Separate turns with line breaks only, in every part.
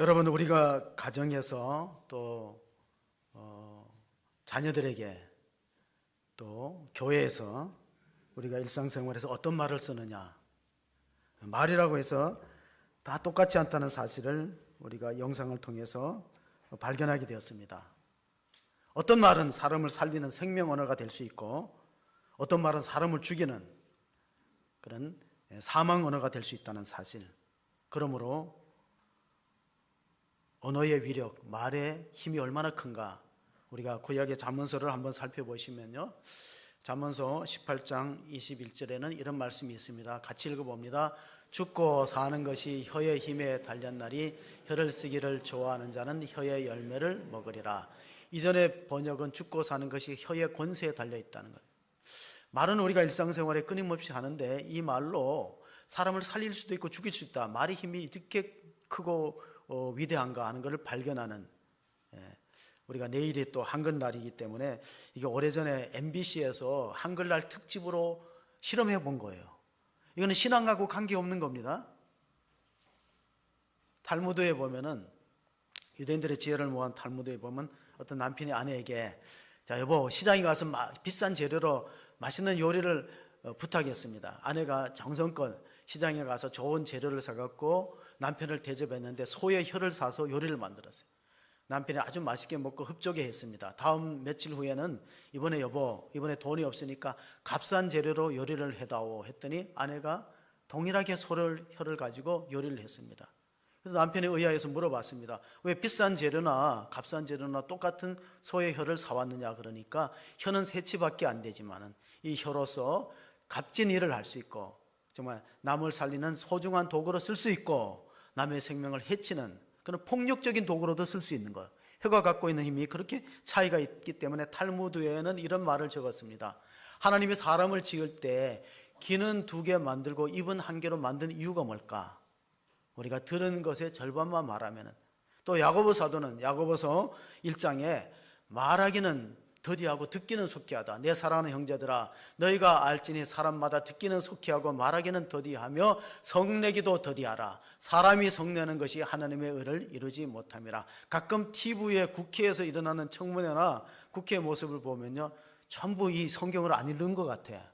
여러분, 우리가 가정에서 또 자녀들에게 또 교회에서 우리가 일상생활에서 어떤 말을 쓰느냐, 말이라고 해서 다 똑같지 않다는 사실을 우리가 영상을 통해서 발견하게 되었습니다. 어떤 말은 사람을 살리는 생명 언어가 될 수 있고, 어떤 말은 사람을 죽이는 그런 사망 언어가 될 수 있다는 사실. 그러므로 언어의 위력, 말의 힘이 얼마나 큰가, 우리가 구약의 잠언서를 한번 살펴보시면요, 잠언서 18장 21절에는 이런 말씀이 있습니다. 같이 읽어봅니다. 죽고 사는 것이 혀의 힘에 달렸나니 혀를 쓰기를 좋아하는 자는 혀의 열매를 먹으리라. 이전의 번역은 죽고 사는 것이 혀의 권세에 달려있다는 것. 말은 우리가 일상생활에 끊임없이 하는데 이 말로 사람을 살릴 수도 있고 죽일 수 있다. 말의 힘이 이렇게 크고 위대한가 하는 것을 발견하는, 우리가 내일이 또 한글날이기 때문에 이게 오래전에 MBC에서 한글날 특집으로 실험해 본 거예요. 이거는 신앙하고 관계없는 겁니다. 탈무드에 보면은, 유대인들의 지혜를 모은 탈무드에 보면 어떤 남편이 아내에게, 자 여보, 시장에 가서 비싼 재료로 맛있는 요리를 부탁했습니다. 아내가 정성껏 시장에 가서 좋은 재료를 사갖고 남편을 대접했는데 소의 혀를 사서 요리를 만들었어요. 남편이 아주 맛있게 먹고 흡족해 했습니다. 다음 며칠 후에는 이번에 여보, 이번에 돈이 없으니까 값싼 재료로 요리를 해다오 했더니 아내가 동일하게 소를 혀를 가지고 요리를 했습니다. 그래서 남편이 의아해서 물어봤습니다. 왜 비싼 재료나 값싼 재료나 똑같은 소의 혀를 사왔느냐. 그러니까 혀는 새치밖에 안 되지만은 이 혀로서 값진 일을 할 수 있고, 정말 남을 살리는 소중한 도구로 쓸 수 있고, 남의 생명을 해치는 그런 폭력적인 도구로도 쓸 수 있는 것. 혀가 갖고 있는 힘이 그렇게 차이가 있기 때문에 탈무드에는 이런 말을 적었습니다. 하나님이 사람을 지을 때 귀는 2개 만들고 입은 1개로 만든 이유가 뭘까? 우리가 들은 것의 절반만 말하면, 또 야고보 사도는 야고보서 1장에 말하기는 더디하고 듣기는 속히하다. 내 사랑하는 형제들아, 너희가 알지니 사람마다 듣기는 속히하고 말하기는 더디하며 성내기도 더디하라. 사람이 성내는 것이 하나님의 의를 이루지 못함이라. 가끔 TV에 국회에서 일어나는 청문회나 국회 모습을 보면요, 전부 이 성경을 안 읽는 것 같아.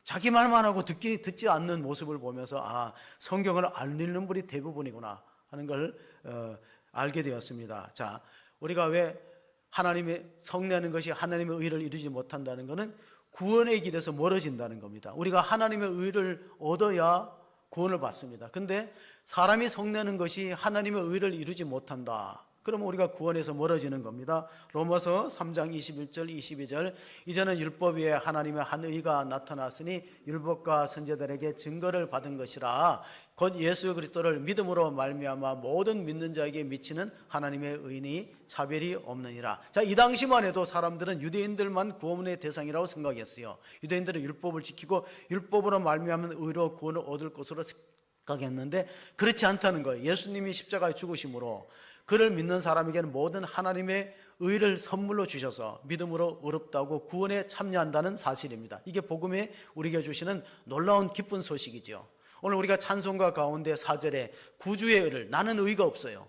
자기 말만 하고 듣지 않는 모습을 보면서 성경을 안 읽는 분이 대부분이구나 하는 걸 알게 되었습니다. 자, 우리가 왜 하나님의 성내는 것이 하나님의 의를 이루지 못한다는 것은 구원의 길에서 멀어진다는 겁니다. 우리가 하나님의 의를 얻어야 구원을 받습니다. 근데 사람이 성내는 것이 하나님의 의를 이루지 못한다. 그러면 우리가 구원에서 멀어지는 겁니다. 로마서 3장 21절 22절 이제는 율법 위에 하나님의 한 의가 나타났으니 율법과 선지자들에게 증거를 받은 것이라. 곧 예수 그리스도를 믿음으로 말미암아 모든 믿는 자에게 미치는 하나님의 의인이 차별이 없느니라. 자, 이 당시만 해도 사람들은 유대인들만 구원의 대상이라고 생각했어요. 유대인들은 율법을 지키고 율법으로 말미암은 의로 구원을 얻을 것으로 생각했는데 그렇지 않다는 거예요. 예수님이 십자가에 죽으심으로 그를 믿는 사람에게는 모든 하나님의 의를 선물로 주셔서 믿음으로 의롭다고 구원에 참여한다는 사실입니다. 이게 복음에 우리에게 주시는 놀라운 기쁜 소식이죠. 오늘 우리가 찬송가 가운데 4절에 구주의 의를, 나는 의가 없어요.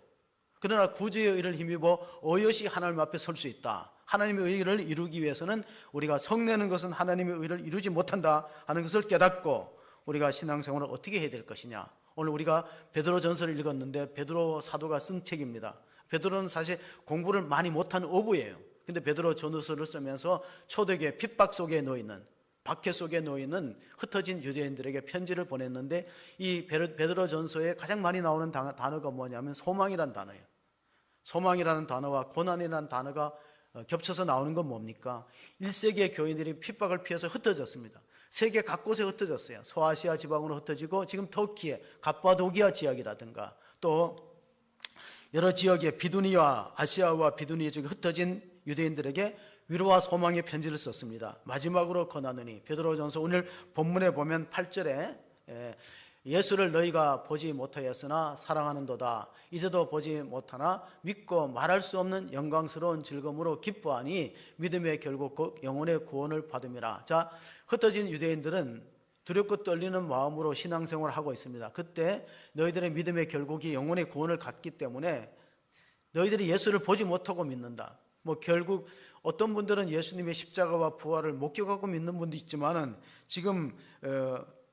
그러나 구주의 의를 힘입어 어여시 하나님 앞에 설 수 있다. 하나님의 의를 이루기 위해서는 우리가 성내는 것은 하나님의 의를 이루지 못한다 하는 것을 깨닫고 우리가 신앙생활을 어떻게 해야 될 것이냐. 오늘 우리가 베드로 전서를 읽었는데 베드로 사도가 쓴 책입니다. 베드로는 사실 공부를 많이 못한 어부예요. 근데 베드로 전서를 쓰면서 초대교회 핍박 속에 놓이는, 박해 속에 놓이는 흩어진 유대인들에게 편지를 보냈는데 이 베드로 전서에 가장 많이 나오는 단어가 뭐냐면 소망이라는 단어예요. 소망이라는 단어와 고난이라는 단어가 겹쳐서 나오는 건 뭡니까? 1세기의 교인들이 핍박을 피해서 흩어졌습니다. 세계 각곳에 흩어졌어요. 소아시아 지방으로 흩어지고 지금 터키의 갑바도기아 지역이라든가 또 여러 지역의 비두니와 아시아와 비두니 지역에 흩어진 유대인들에게 위로와 소망의 편지를 썼습니다. 마지막으로 권하노니, 베드로전서 오늘 본문에 보면 8절에 예수를 너희가 보지 못하였으나 사랑하는도다. 이제도 보지 못하나 믿고 말할 수 없는 영광스러운 즐거움으로 기뻐하니 믿음의 결국 영혼의 구원을 받음이라. 자, 흩어진 유대인들은 두렵고 떨리는 마음으로 신앙생활을 하고 있습니다. 그때 너희들의 믿음의 결국이 영혼의 구원을 갖기 때문에 너희들이 예수를 보지 못하고 믿는다. 결국 어떤 분들은 예수님의 십자가와 부활을 목격하고 믿는 분도 있지만은 지금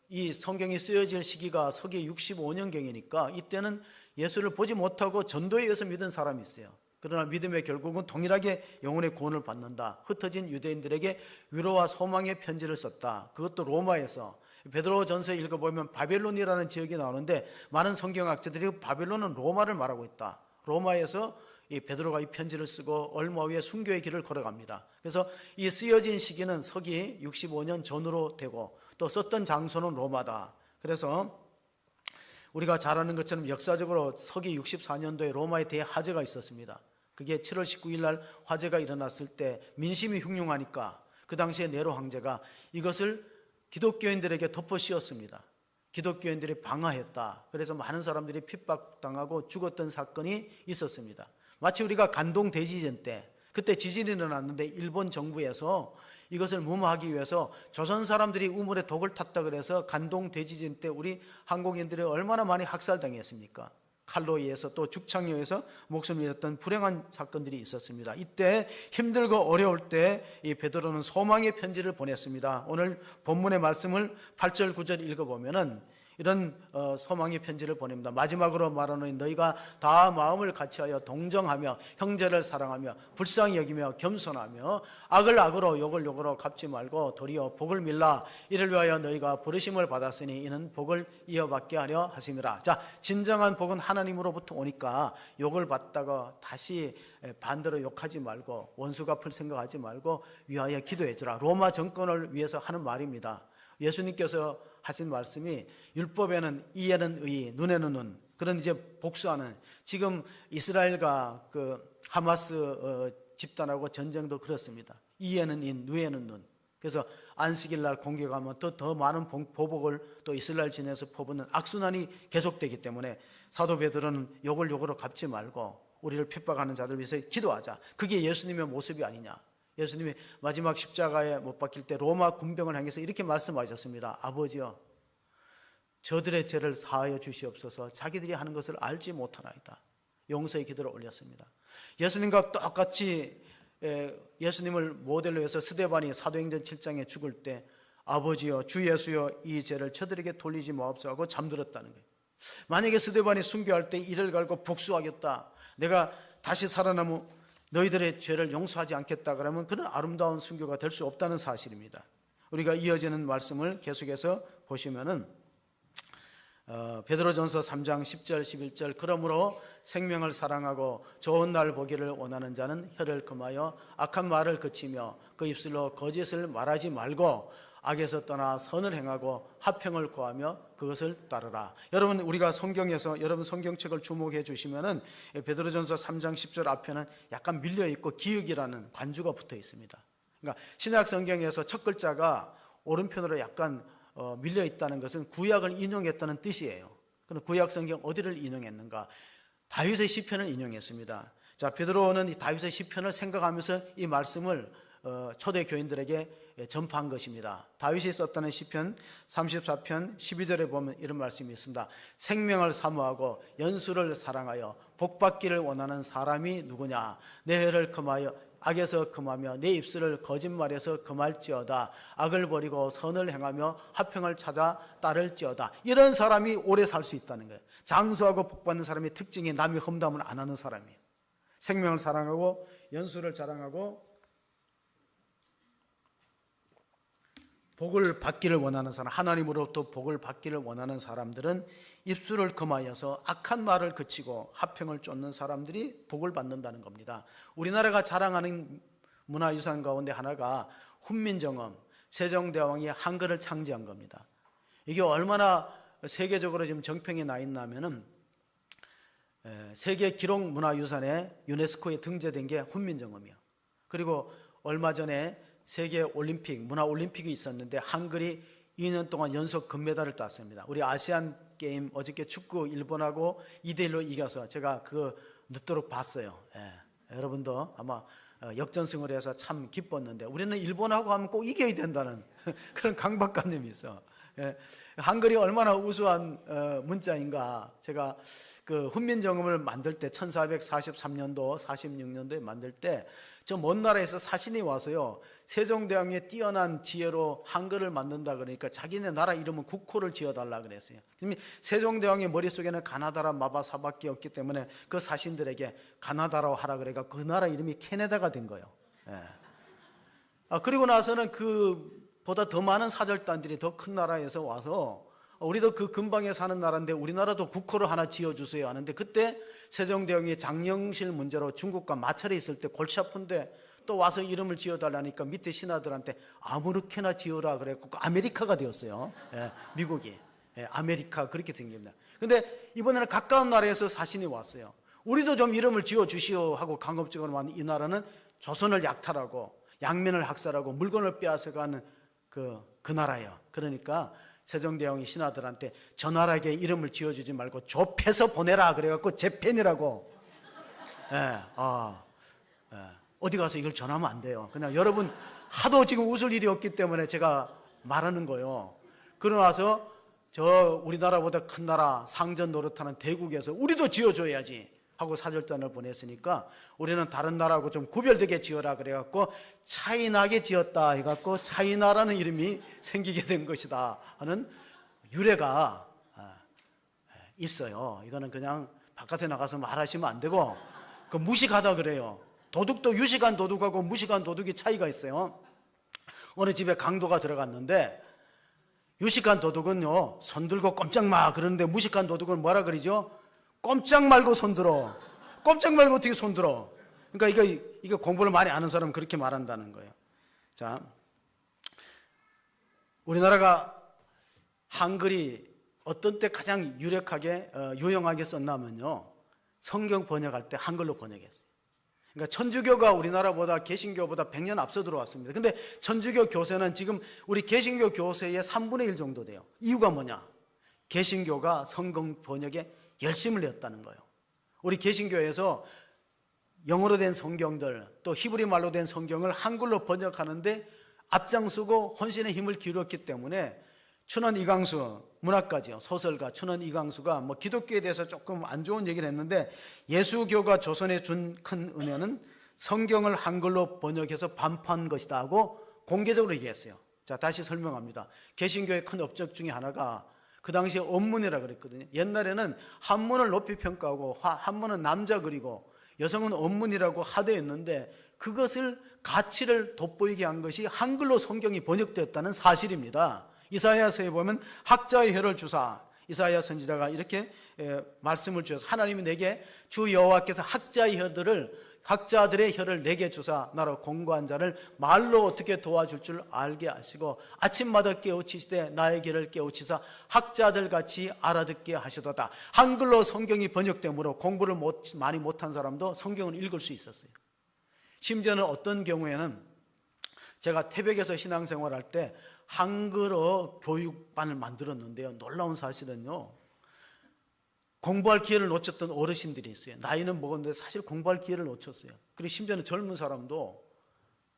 이 성경이 쓰여질 시기가 서기 65년경이니까 이때는 예수를 보지 못하고 전도에 의해서 믿은 사람이 있어요. 그러나 믿음의 결국은 동일하게 영혼의 구원을 받는다. 흩어진 유대인들에게 위로와 소망의 편지를 썼다. 그것도 로마에서. 베드로전서 읽어보면 바벨론이라는 지역이 나오는데 많은 성경학자들이 바벨론은 로마를 말하고 있다. 로마에서 이 베드로가 이 편지를 쓰고 얼마 후에 순교의 길을 걸어갑니다. 그래서 이 쓰여진 시기는 서기 65년 전후로 되고 또 썼던 장소는 로마다. 그래서 우리가 잘 아는 것처럼 역사적으로 서기 64년도에 로마에 대화재가 있었습니다. 그게 7월 19일 날 화재가 일어났을 때 민심이 흉흉하니까 그 당시에 네로 황제가 이것을 기독교인들에게 덮어 씌웠습니다. 기독교인들이 방화했다. 그래서 많은 사람들이 핍박당하고 죽었던 사건이 있었습니다. 마치 우리가 간동 대지진 때 그때 지진이 일어났는데 일본 정부에서 이것을 무마하기 위해서 조선 사람들이 우물에 독을 탔다 그래서 간동 대지진 때 우리 한국인들이 얼마나 많이 학살당했습니까? 칼로 의해서 또 죽창에 의해서 목숨을 잃었던 불행한 사건들이 있었습니다. 이때 힘들고 어려울 때 이 베드로는 소망의 편지를 보냈습니다. 오늘 본문의 말씀을 8절 9절 읽어보면은 이런 소망의 편지를 보냅니다. 마지막으로 말하는 너희가 다 마음을 같이하여 동정하며 형제를 사랑하며 불쌍히 여기며 겸손하며 악을 악으로 욕을 욕으로 갚지 말고 도리어 복을 밀라. 이를 위하여 너희가 부르심을 받았으니 이는 복을 이어받게 하려 하심이라. 자, 진정한 복은 하나님으로부터 오니까 욕을 받다가 다시 반대로 욕하지 말고 원수 갚을 생각하지 말고 위하여 기도해 주라. 로마 정권을 위해서 하는 말입니다. 예수님께서 하신 말씀이 율법에는 이에는 의, 눈에는 눈. 그런 이제 복수하는 지금 이스라엘과 그 하마스 집단하고 전쟁도 그렇습니다. 이에는 인, 누에는 눈. 그래서 안식일 날 공격하면 더 많은 보복을 또 이스라엘 진에서 퍼붓는 악순환이 계속되기 때문에 사도 베드로는 욕을 욕으로 갚지 말고 우리를 핍박하는 자들 위해서 기도하자. 그게 예수님의 모습이 아니냐. 예수님이 마지막 십자가에 못 박힐 때 로마 군병을 향해서 이렇게 말씀하셨습니다. 아버지여, 저들의 죄를 사하여 주시옵소서. 자기들이 하는 것을 알지 못하나이다. 용서의 기도를 올렸습니다. 예수님과 똑같이 예수님을 모델로 해서 스데반이 사도행전 7장에 죽을 때 아버지여, 주 예수여, 이 죄를 저들에게 돌리지 마옵소서 하고 잠들었다는 거예요. 만약에 스데반이 순교할 때 이를 갈고 복수하겠다, 내가 다시 살아나면 너희들의 죄를 용서하지 않겠다 그러면 그런 아름다운 순교가 될 수 없다는 사실입니다. 우리가 이어지는 말씀을 계속해서 보시면은 베드로전서 3장 10절 11절 그러므로 생명을 사랑하고 좋은 날 보기를 원하는 자는 혀를 금하여 악한 말을 그치며 그 입술로 거짓을 말하지 말고 악에서 떠나 선을 행하고 화평을 구하며 그것을 따르라. 여러분, 우리가 성경에서 여러분 성경책을 주목해 주시면은 베드로전서 3장 10절 앞에는 약간 밀려 있고 기역이라는 관주가 붙어 있습니다. 그러니까 신약 성경에서 첫 글자가 오른편으로 약간 밀려 있다는 것은 구약을 인용했다는 뜻이에요. 그럼 구약 성경 어디를 인용했는가? 다윗의 시편을 인용했습니다. 자, 베드로는 이 다윗의 시편을 생각하면서 이 말씀을 초대 교인들에게 전파한 것입니다. 다윗이 썼다는 시편 34편 12절에 보면 이런 말씀이 있습니다. 생명을 사모하고 연수를 사랑하여 복받기를 원하는 사람이 누구냐? 내 혀를 금하여 악에서 금하며 내 입술을 거짓말에서 금할지어다. 악을 버리고 선을 행하며 화평을 찾아 따를지어다. 이런 사람이 오래 살 수 있다는 거예요. 장수하고 복받는 사람의 특징이 남의 험담을 안 하는 사람이에요. 생명을 사랑하고 연수를 자랑하고 복을 받기를 원하는 사람, 하나님으로부터 복을 받기를 원하는 사람들은 입술을 금하여서 악한 말을 그치고 화평을 쫓는 사람들이 복을 받는다는 겁니다. 우리나라가 자랑하는 문화유산 가운데 하나가 훈민정음, 세종대왕이 한글을 창제한 겁니다. 이게 얼마나 세계적으로 지금 정평이 나 있냐면은 세계 기록 문화유산에 유네스코에 등재된 게 훈민정음이요. 그리고 얼마 전에 세계 올림픽, 문화 올림픽이 있었는데 한글이 2년 동안 연속 금메달을 땄습니다. 우리 아시안 게임 어저께 축구 일본하고 2대1로 이겨서 제가 그거 늦도록 봤어요. 여러분도 아마 역전승을 해서 참 기뻤는데 우리는 일본하고 하면 꼭 이겨야 된다는 그런 강박관념이 있어. 예, 한글이 얼마나 우수한 문자인가. 제가 그 훈민정음을 만들 때 1443년도 46년도에 만들 때 저 먼 나라에서 사신이 와서요, 세종대왕의 뛰어난 지혜로 한글을 만든다 그러니까 자기네 나라 이름은 국호를 지어달라 그랬어요. 세종대왕의 머릿속에는 가나다라 마바사밖에 없기 때문에 그 사신들에게 가나다라고 하라 그래가 그 나라 이름이 캐나다가 된 거예요. 예. 그리고 나서는 그보다 더 많은 사절단들이 더 큰 나라에서 와서 우리도 그 근방에 사는 나라인데 우리나라도 국호를 하나 지어주세요 하는데, 그때 세종대왕이 장영실 문제로 중국과 마찰이 있을 때 골치 아픈데 또 와서 이름을 지어달라니까 밑에 신하들한테 아무렇게나 지어라 그래갖고 아메리카가 되었어요. 예, 미국이. 예, 아메리카 그렇게 된 겁니다. 근데 이번에는 가까운 나라에서 사신이 왔어요. 우리도 좀 이름을 지어주시오 하고 강압적으로 만 이 나라는 조선을 약탈하고 양면을 학살하고 물건을 빼앗아가는 그 나라예요. 그러니까 세종대왕이 신하들한테 저 나라에게 이름을 지어주지 말고 좁혀서 보내라 그래갖고 재팬이라고. 어디 가서 이걸 전하면 안 돼요. 그냥 여러분 하도 지금 웃을 일이 없기 때문에 제가 말하는 거예요. 그러고 나서 저 우리나라보다 큰 나라 상전 노릇하는 대국에서 우리도 지어줘야지 하고 사절단을 보냈으니까 우리는 다른 나라하고 좀 구별되게 지어라 그래갖고 차이나게 지었다 해갖고 차이나라는 이름이 생기게 된 것이다 하는 유래가 있어요. 이거는 그냥 바깥에 나가서 말하시면 안 되고 그 무식하다 그래요. 도둑도 유식한 도둑하고 무식한 도둑이 차이가 있어요. 어느 집에 강도가 들어갔는데 유식한 도둑은요 손 들고 꼼짝 마 그러는데 무식한 도둑은 뭐라 그러죠? 꼼짝 말고 손들어. 꼼짝 말고 어떻게 손들어? 그러니까 이거 공부를 많이 아는 사람은 그렇게 말한다는 거예요. 자, 우리나라가 한글이 어떤 때 가장 유력하게 유용하게 썼냐면요, 성경 번역할 때 한글로 번역했어요. 그러니까 천주교가 우리나라보다 개신교보다 100년 앞서 들어왔습니다. 근데 천주교 교세는 지금 우리 개신교 교세의 3분의 1 정도 돼요. 이유가 뭐냐? 개신교가 성경 번역에 열심을 냈다는 거예요. 우리 개신교에서 영어로 된 성경들 또 히브리 말로 된 성경을 한글로 번역하는데 앞장서고 헌신의 힘을 기울였기 때문에 춘원 이강수 문학가죠, 소설가 춘원 이강수가 뭐 기독교에 대해서 조금 안 좋은 얘기를 했는데 예수교가 조선에 준 큰 은혜는 성경을 한글로 번역해서 반포한 것이다 하고 공개적으로 얘기했어요. 자, 다시 설명합니다. 개신교의 큰 업적 중에 하나가 그 당시에 언문이라 그랬거든요. 옛날에는 한문을 높이 평가하고 한문은 남자 그리고 여성은 언문이라고 하대했는데 그것을 가치를 돋보이게 한 것이 한글로 성경이 번역되었다는 사실입니다. 이사야서에 보면 학자의 혀를 주사, 이사야 선지자가 이렇게 말씀을 주셔서 하나님이 내게 주 여호와께서 학자들의 혀를 내게 주사 나로 공고한 자를 말로 어떻게 도와줄 줄 알게 하시고 아침마다 깨우치시되 나의 길을 깨우치사 학자들 같이 알아듣게 하시도다. 한글로 성경이 번역되므로 공부를 많이 못한 사람도 성경을 읽을 수 있었어요. 심지어는 어떤 경우에는 제가 태백에서 신앙생활할 때 한글어 교육반을 만들었는데요, 놀라운 사실은요, 공부할 기회를 놓쳤던 어르신들이 있어요. 나이는 먹었는데 사실 공부할 기회를 놓쳤어요. 그리고 심지어는 젊은 사람도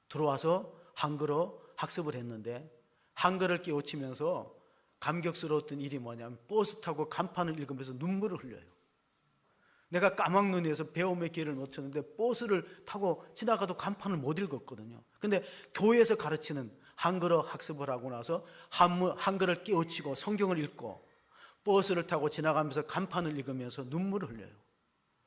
들어와서 한글어 학습을 했는데 한글을 깨우치면서 감격스러웠던 일이 뭐냐면 버스 타고 간판을 읽으면서 눈물을 흘려요. 내가 까막눈이어서 배움의 기회를 놓쳤는데 버스를 타고 지나가도 간판을 못 읽었거든요. 근데 교회에서 가르치는 한글어 학습을 하고 나서 한글을 깨우치고 성경을 읽고 버스를 타고 지나가면서 간판을 읽으면서 눈물을 흘려요.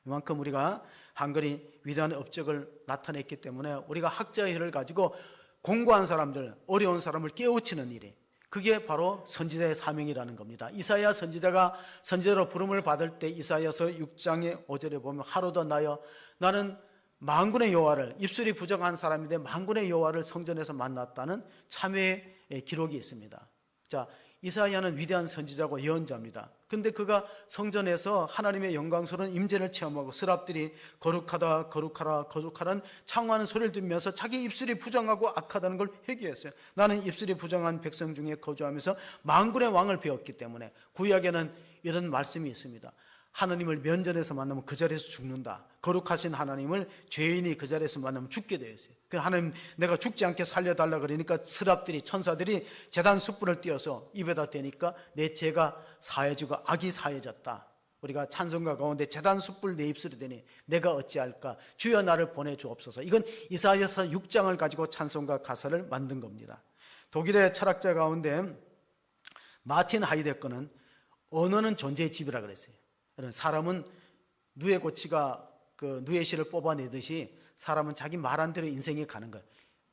이만큼 우리가 한글이 위대한 업적을 나타냈기 때문에 우리가 학자의 혀를 가지고 공부한 사람들, 어려운 사람을 깨우치는 일이, 그게 바로 선지자의 사명이라는 겁니다. 이사야 선지자가 선지자로 부름을 받을 때 이사야서 6장의 5절에 보면 하루도 나여 나는 만군의 여호와를, 입술이 부정한 사람인데 만군의 여호와를 성전에서 만났다는 참회의 기록이 있습니다. 자, 이사야는 위대한 선지자고 예언자입니다. 근데 그가 성전에서 하나님의 영광스러운 임재를 체험하고 스랍들이 거룩하다 거룩하라 거룩하라는 창화하는 소리를 들으면서 자기 입술이 부정하고 악하다는 걸 회개했어요. 나는 입술이 부정한 백성 중에 거주하면서 만군의 왕을 배웠기 때문에 구약에는 이런 말씀이 있습니다. 하나님을 면전에서 만나면 그 자리에서 죽는다. 거룩하신 하나님을 죄인이 그 자리에서 만나면 죽게 되어 있어요. 그래서 하나님 내가 죽지 않게 살려달라 그러니까 스랍들이 천사들이 제단 숯불을 띄어서 입에다 대니까 내 죄가 사해지고 악이 사해졌다. 우리가 찬송가 가운데 제단 숯불 내 입술에 대니 내가 어찌할까 주여 나를 보내주옵소서. 이건 이사야서 6장을 가지고 찬송가 가사를 만든 겁니다. 독일의 철학자 가운데 마틴 하이데거는 언어는 존재의 집이라 그랬어요. 사람은 누에 고치가 그 누에 실을 뽑아내듯이 사람은 자기 말한 대로 인생이 가는 거예요.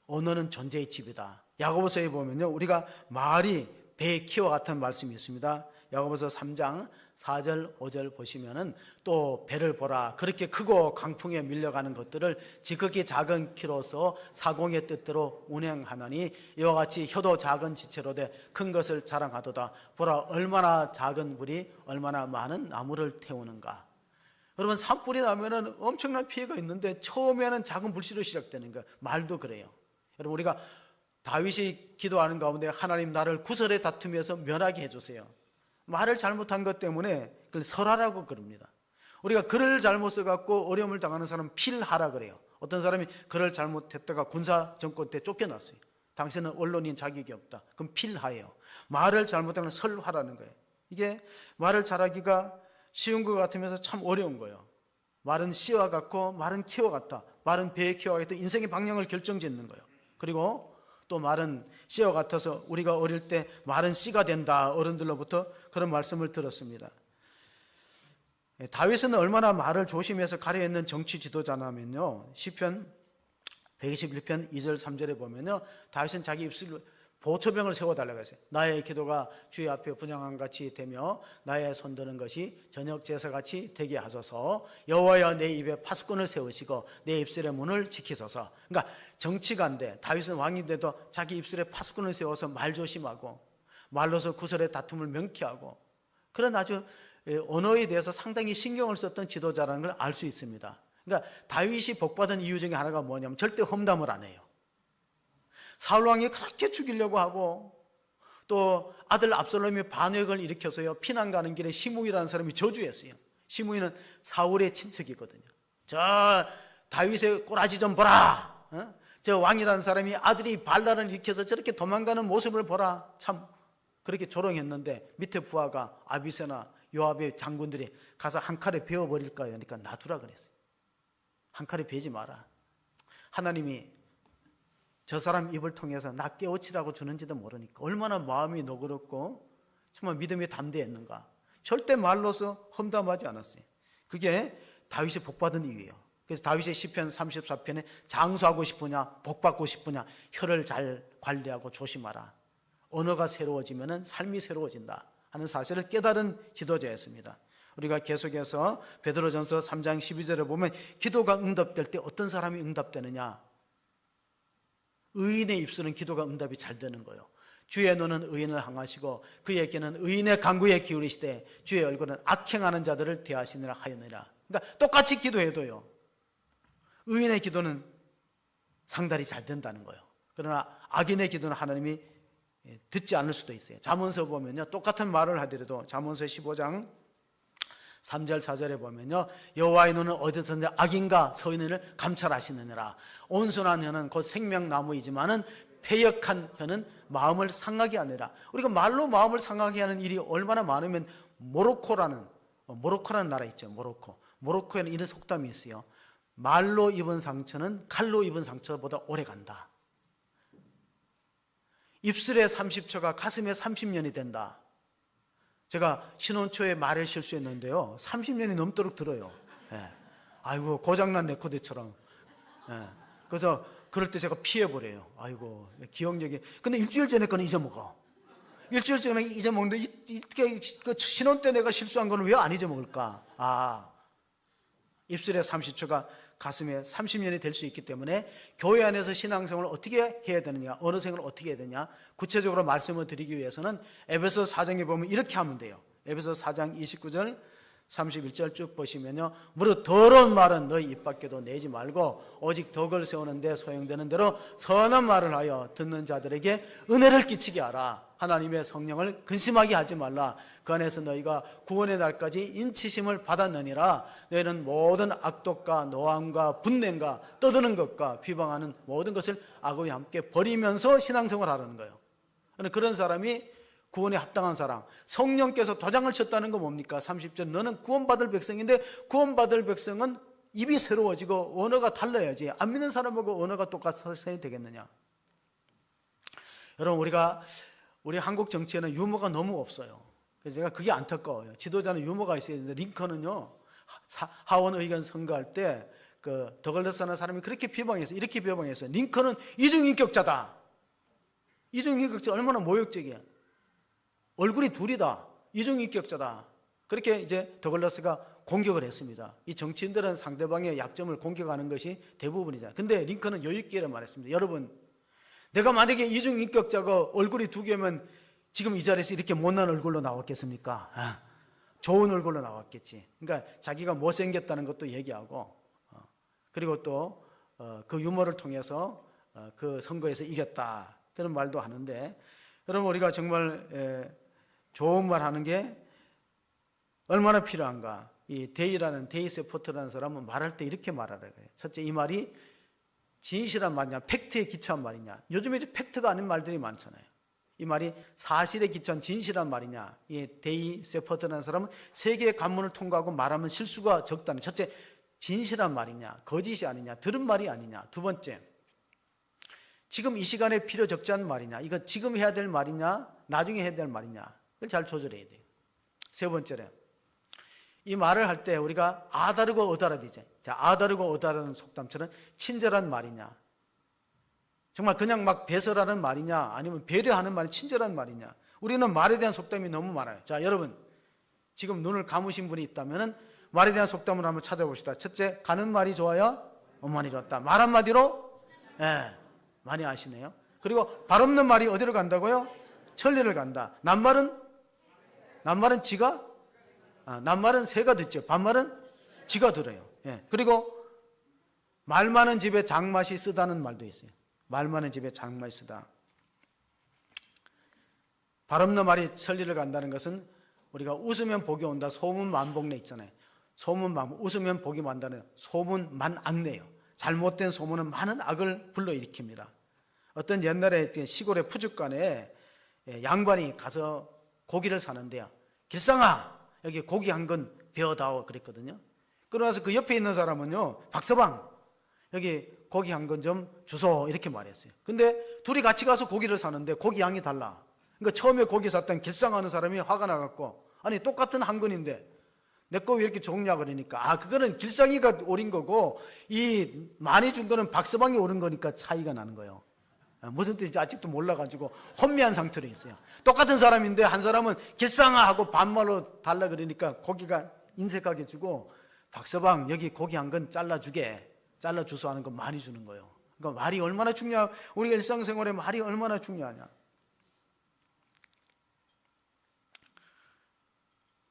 언어는 존재의 집이다. 야고보서에 보면요, 우리가 말이 배의 키와 같은 말씀이 있습니다. 야고보서 3장 4절 5절 보시면은 또 배를 보라, 그렇게 크고 강풍에 밀려가는 것들을 지극히 작은 키로서 사공의 뜻대로 운행하나니 이와 같이 혀도 작은 지체로 돼 큰 것을 자랑하도다. 보라 얼마나 작은 불이 얼마나 많은 나무를 태우는가. 여러분 산불이 나면은 엄청난 피해가 있는데 처음에는 작은 불씨로 시작되는 거예요. 말도 그래요. 여러분 우리가 다윗이 기도하는 가운데 하나님 나를 구설의 다툼에서 면하게 해주세요. 말을 잘못한 것 때문에 그걸 설하라고 그럽니다. 우리가 글을 잘못 써갖고 어려움을 당하는 사람은 필하라 그래요. 어떤 사람이 글을 잘못했다가 군사 정권 때 쫓겨났어요. 당신은 언론인 자격이 없다. 그럼 필하예요. 말을 잘못하면 설하라는 거예요. 이게 말을 잘하기가 쉬운 것 같으면서 참 어려운 거예요. 말은 씨와 같고 말은 키와 같다. 말은 배의 키와 같다. 인생의 방향을 결정짓는 거예요. 그리고 또 말은 씨와 같아서 우리가 어릴 때 말은 씨가 된다. 어른들로부터 그런 말씀을 들었습니다. 다윗은 얼마나 말을 조심해서 가려 했는 정치 지도자냐면요, 시편 121편 2절 3절에 보면요, 다윗은 자기 입술로 보초병을 세워달라고 했어요. 나의 기도가 주의 앞에 분향한 같이 되며 나의 손드는 것이 저녁 제사같이 되게 하소서. 여호와여 내 입에 파수꾼을 세우시고 내 입술의 문을 지키소서. 그러니까 정치가인데 다윗은 왕인데도 자기 입술에 파수꾼을 세워서 말 조심하고 말로서 구설의 다툼을 명쾌하고 그런 아주 언어에 대해서 상당히 신경을 썼던 지도자라는 걸 알 수 있습니다. 그러니까 다윗이 복받은 이유 중에 하나가 뭐냐면 절대 험담을 안 해요. 사울왕이 그렇게 죽이려고 하고 또 아들 압살롬이 반역을 일으켜서요, 피난 가는 길에 시므이라는 사람이 저주했어요. 시므이는 사울의 친척이거든요. 저 다윗의 꼬라지 좀 보라. 저 왕이라는 사람이 아들이 반란을 일으켜서 저렇게 도망가는 모습을 보라. 참 그렇게 조롱했는데 밑에 부하가 아비새나 요압의 장군들이 가서 한 칼에 베어버릴까 하니까 놔두라 그랬어요. 한 칼에 베지 마라. 하나님이 저 사람 입을 통해서 나 깨우치라고 주는지도 모르니까 얼마나 마음이 너그럽고 정말 믿음이 담대했는가. 절대 말로서 험담하지 않았어요. 그게 다윗이 복받은 이유예요. 그래서 다윗의 시편 34편에 장수하고 싶으냐 복받고 싶으냐 혀를 잘 관리하고 조심하라. 언어가 새로워지면 삶이 새로워진다 하는 사실을 깨달은 지도자였습니다. 우리가 계속해서 베드로전서 3장 12절에 보면 기도가 응답될 때 어떤 사람이 응답되느냐. 의인의 입술은 기도가 응답이 잘 되는 거예요. 주의 눈은 의인을 향하시고 그에게는 의인의 간구에 기울이시되 주의 얼굴은 악행하는 자들을 대하시느라 하였느니라. 그러니까 똑같이 기도해도요, 의인의 기도는 상달이 잘 된다는 거예요. 그러나 악인의 기도는 하나님이 듣지 않을 수도 있어요. 잠언서 보면요, 똑같은 말을 하더라도 잠언서 15장 3절 4절에 보면요, 여호와의 눈은 어디든지 악인과 서인을 감찰하시느니라. 온순한 혀는 곧 생명나무이지만은 패역한 혀는 마음을 상하게 하느라. 우리가 말로 마음을 상하게 하는 일이 얼마나 많으면 모로코라는 나라 있죠. 모로코에는 이런 속담이 있어요. 말로 입은 상처는 칼로 입은 상처보다 오래 간다. 입술에 30초가 가슴에 30년이 된다. 제가 신혼 초에 말을 실수했는데요, 30년이 넘도록 들어요. 예. 아이고 고장난 레코드처럼. 예. 그래서 그럴 때 제가 피해버려요. 아이고 기억력이. 근데 일주일 전에 거는 잊어먹어. 일주일 전에 잊어먹는데 그 신혼 때 내가 실수한 거는 왜 안 잊어먹을까? 입술에 30초가 가슴에 30년이 될 수 있기 때문에 교회 안에서 신앙생활을 어떻게 해야 되느냐, 언어생활을 어떻게 해야 되냐, 구체적으로 말씀을 드리기 위해서는 에베소 4장에 보면 이렇게 하면 돼요. 에베소 4장 29절 31절 쭉 보시면요, 무릇 더러운 말은 너희 입 밖에도 내지 말고 오직 덕을 세우는 데 소용되는 대로 선한 말을 하여 듣는 자들에게 은혜를 끼치게 하라. 하나님의 성령을 근심하게 하지 말라. 그 안에서 너희가 구원의 날까지 인치심을 받았느니라. 너희는 모든 악독과 노함과 분냄과 떠드는 것과 비방하는 모든 것을 악어와 함께 버리면서 신앙생활을 하라는 거예요. 그런 사람이 구원에 합당한 사람. 성령께서 도장을 쳤다는 거 뭡니까? 30절, 너는 구원받을 백성인데 구원받을 백성은 입이 새로워지고 언어가 달라야지. 안 믿는 사람하고 언어가 똑같아서 되겠느냐? 여러분, 우리 한국 정치에는 유머가 너무 없어요. 그래서 제가 그게 안타까워요. 지도자는 유머가 있어야 되는데, 링컨은요, 하원 의견 선거할 때 그 더글러스라는 사람이 그렇게 비방했어요. 이렇게 비방했어요. 링컨은 이중인격자다. 이중인격자 얼마나 모욕적이야. 얼굴이 둘이다. 이중인격자다. 그렇게 이제 더글러스가 공격을 했습니다. 이 정치인들은 상대방의 약점을 공격하는 것이 대부분이잖아요. 근데 링컨은 여유있게 말했습니다. 여러분, 내가 만약에 이중인격자가 얼굴이 두 개면 지금 이 자리에서 이렇게 못난 얼굴로 나왔겠습니까? 좋은 얼굴로 나왔겠지. 그러니까 자기가 못생겼다는 것도 얘기하고, 그리고 또 그 유머를 통해서 그 선거에서 이겼다, 그런 말도 하는데, 여러분, 우리가 정말 좋은 말 하는 게 얼마나 필요한가. 이 데이스 포트라는 사람은 말할 때 이렇게 말하라 그래요. 첫째, 이 말이 진실한 말이냐, 팩트에 기초한 말이냐. 요즘에 이제 팩트가 아닌 말들이 많잖아요. 이 말이 사실에 기초한 진실한 말이냐. 이 데이스 포트라는 사람은 세 개의 관문을 통과하고 말하면 실수가 적다는, 첫째, 진실한 말이냐, 거짓이 아니냐, 들은 말이 아니냐. 두 번째, 지금 이 시간에 필요 적지 않은 말이냐, 이거 지금 해야 될 말이냐, 나중에 해야 될 말이냐, 그걸 잘 조절해야 돼요. 세 번째로, 이 말을 할 때 우리가 아다르고 어다르디죠. 자, 아다르고 어다르는 속담처럼 친절한 말이냐, 정말 그냥 막 배설하는 말이냐, 아니면 배려하는 말이 친절한 말이냐. 우리는 말에 대한 속담이 너무 많아요. 자, 여러분, 지금 눈을 감으신 분이 있다면 말에 대한 속담을 한번 찾아봅시다. 첫째, 가는 말이 좋아야 엄만이 좋다. 말 한마디로 많이 아시네요. 그리고 발 없는 말이 어디로 간다고요? 천리를 간다. 낱말은 낱말은 새가 듣죠. 반말은 쥐가 들어요. 그리고 말 많은 집에 장맛이 쓰다는 말도 있어요. 말 많은 집에 장맛이 쓰다. 발 없는 말이 천리를 간다는 것은 우리가 웃으면 복이 온다. 소문 만복래 있잖아요. 웃으면 복이 만다는 소문 만악래예요. 잘못된 소문은 많은 악을 불러일으킵니다. 어떤 옛날에 시골의 푸죽간에 양반이 가서 고기를 사는데요, 길상아, 여기 고기 한 건 베어다오 그랬거든요. 그러나서 그 옆에 있는 사람은요, 박서방, 여기 고기 한 건 좀 주소, 이렇게 말했어요. 근데 둘이 같이 가서 고기를 사는데 고기 양이 달라. 그러니까 처음에 고기 샀던 길상하는 사람이 화가 나갖고, 아니 똑같은 한 건인데 내 거 왜 이렇게 적냐 그러니까, 그거는 길상이가 옳은 거고 이 많이 준 거는 박서방이 옳은 거니까 차이가 나는 거예요. 무슨 뜻인지 아직도 몰라가지고 혼미한 상태로 있어요. 똑같은 사람인데 한 사람은 길상아 하고 반말로 달라 그러니까 고기가 인색하게 주고, 박서방 여기 고기 한 건 잘라주소 하는 거 많이 주는 거예요. 그러니까 말이 얼마나 중요하냐. 우리 일상생활에 말이 얼마나 중요하냐.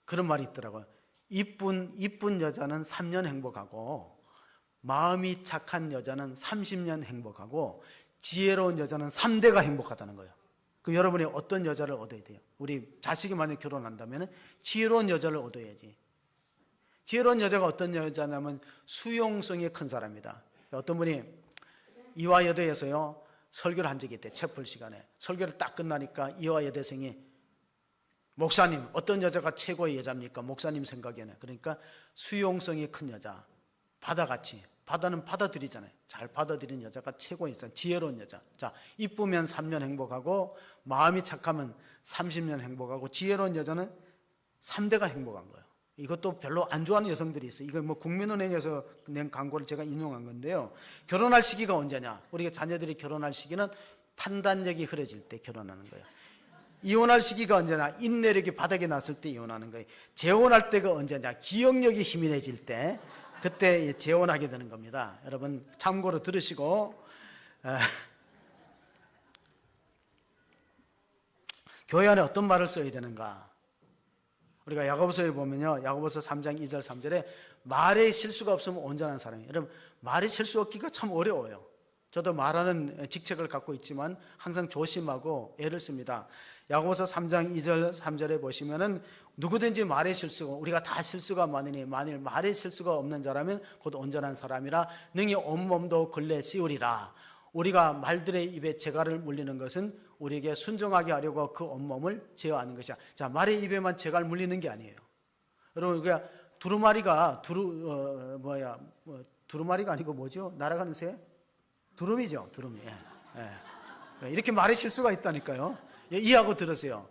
그런 말이 있더라고요. 이쁜 여자는 3년 행복하고, 마음이 착한 여자는 30년 행복하고, 지혜로운 여자는 3대가 행복하다는 거예요. 그 여러분이 어떤 여자를 얻어야 돼요? 우리 자식이 만약 결혼한다면 지혜로운 여자를 얻어야지. 지혜로운 여자가 어떤 여자냐면 수용성이 큰 사람이다. 어떤 분이 이화여대에서요 설교를 한 적이 있대. 채플 시간에 설교를 딱 끝나니까 이화여대생이, 목사님, 어떤 여자가 최고의 여자입니까? 목사님 생각에는. 그러니까 수용성이 큰 여자, 바다같이, 바다는 받아들이잖아요. 잘 받아들이는 여자가 최고의 여자, 지혜로운 여자. 자, 이쁘면 3년 행복하고, 마음이 착하면 30년 행복하고, 지혜로운 여자는 3대가 행복한 거예요. 이것도 별로 안 좋아하는 여성들이 있어요. 이거 뭐 국민은행에서 낸 광고를 제가 인용한 건데요, 결혼할 시기가 언제냐? 우리가 자녀들이 결혼할 시기는 판단력이 흐려질 때 결혼하는 거예요. 이혼할 시기가 언제냐? 인내력이 바닥에 났을 때 이혼하는 거예요. 재혼할 때가 언제냐? 기억력이 희미해질 때, 그때 재혼하게 되는 겁니다. 여러분 참고로 들으시고, 교회 안에 어떤 말을 써야 되는가? 우리가 야고보서에 보면요, 야고보서 3장 2절 3절에 말에 실수가 없으면 온전한 사람이에요. 여러분, 말에 실수 없기가 참 어려워요. 저도 말하는 직책을 갖고 있지만 항상 조심하고 애를 씁니다. 야고보서 3장 2절 3절에 보시면은 누구든지 말에 실수가, 우리가 다 실수가 많으니 만일 말에 실수가 없는 자라면 곧 온전한 사람이라 능히 온몸도 근래 씌우리라. 우리가 말들의 입에 재갈을 물리는 것은 우리에게 순종하게 하려고 그 온몸을 제어하는 것이야. 자, 말의 입에만 재갈 물리는 게 아니에요. 여러분, 그러니까 두루마리가 두루마리가 아니고 뭐죠? 날아가는 새? 두루미죠, 두루미. 예. 이렇게 말에 실수가 있다니까요. 예, 이해하고 들으세요.